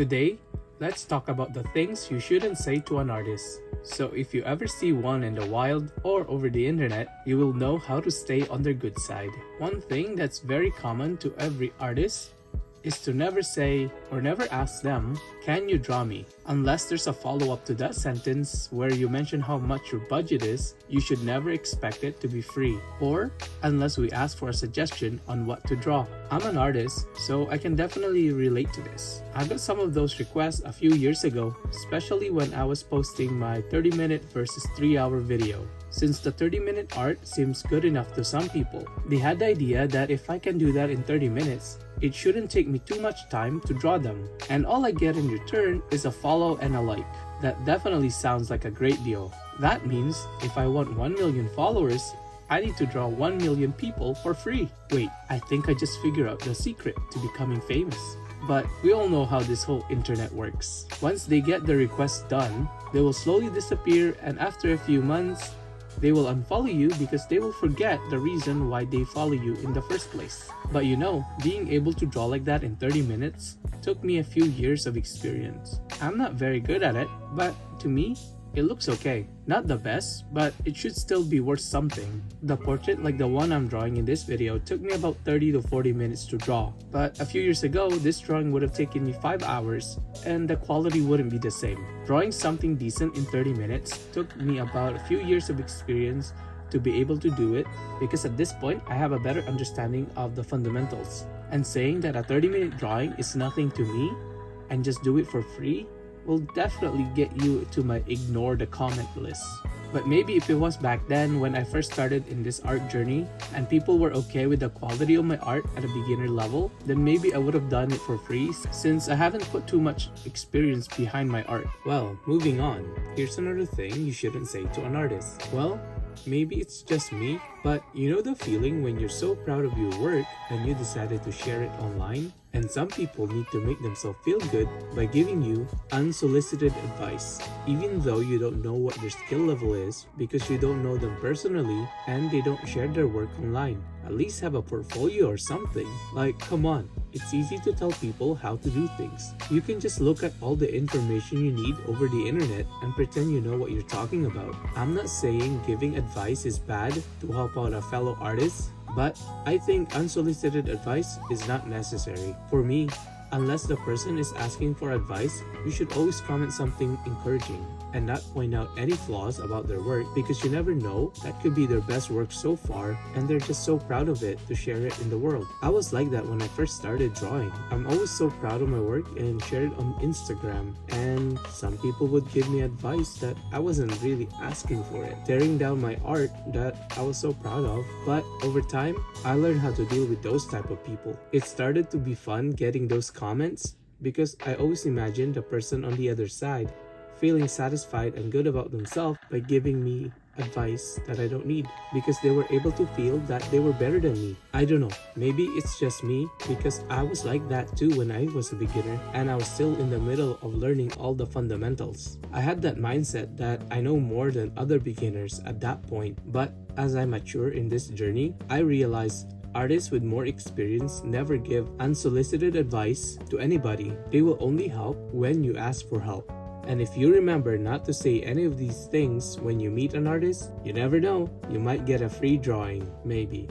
Today, let's talk about the things you shouldn't say to an artist. So if you ever see one in the wild or over the internet, you will know how to stay on their good side. One thing that's very common to every artist is to never say or never ask them, "Can you draw me?" Unless there's a follow-up to that sentence where you mention how much your budget is, you should never expect it to be free. Or unless we ask for a suggestion on what to draw. I'm an artist, so I can definitely relate to this. I got some of those requests a few years ago, especially when I was posting my 30-minute versus 3-hour video. Since the 30-minute art seems good enough to some people, they had the idea that if I can do that in 30 minutes, it shouldn't take me too much time to draw them. And all I get in return is a follow and a like. That definitely sounds like a great deal. That means if I want 1 million followers, I need to draw 1 million people for free. Wait, I think I just figured out the secret to becoming famous. But we all know how this whole internet works. Once they get the request done, they will slowly disappear, and after a few months, they will unfollow you because they will forget the reason why they follow you in the first place. But you know, being able to draw like that in 30 minutes took me a few years of experience. I'm not very good at it, but to me, it looks okay. Not the best, but it should still be worth something. The portrait like the one I'm drawing in this video took me about 30 to 40 minutes to draw. But a few years ago, this drawing would have taken me 5 hours and the quality wouldn't be the same. Drawing something decent in 30 minutes took me about a few years of experience to be able to do it, because at this point, I have a better understanding of the fundamentals. And saying that a 30-minute drawing is nothing to me and just do it for free will definitely get you to my ignore the comment list. But maybe if it was back then when I first started in this art journey and people were okay with the quality of my art at a beginner level, then maybe I would have done it for free since I haven't put too much experience behind my art. Well, moving on, here's another thing you shouldn't say to an artist. Well, maybe it's just me, but you know the feeling when you're so proud of your work and you decided to share it online? And some people need to make themselves feel good by giving you unsolicited advice, even though you don't know what their skill level is because you don't know them personally and they don't share their work online. At least have a portfolio or something. Like, come on, it's easy to tell people how to do things. You can just look at all the information you need over the internet and pretend you know what you're talking about. I'm not saying giving advice is bad to help out a fellow artist, but I think unsolicited advice is not necessary. For me, unless the person is asking for advice, you should always comment something encouraging and not point out any flaws about their work, because you never know, that could be their best work so far and they're just so proud of it to share it in the world. I was like that when I first started drawing. I'm always so proud of my work and share it on Instagram, and some people would give me advice that I wasn't really asking for it, tearing down my art that I was so proud of. But over time, I learned how to deal with those type of people. It started to be fun getting those comments because I always imagined the person on the other side feeling satisfied and good about themselves by giving me advice that I don't need, because they were able to feel that they were better than me. I don't know, maybe it's just me because I was like that too when I was a beginner and I was still in the middle of learning all the fundamentals. I had that mindset that I know more than other beginners at that point, but as I mature in this journey, I realized artists with more experience never give unsolicited advice to anybody. They will only help when you ask for help. And if you remember not to say any of these things when you meet an artist, you never know, you might get a free drawing, maybe.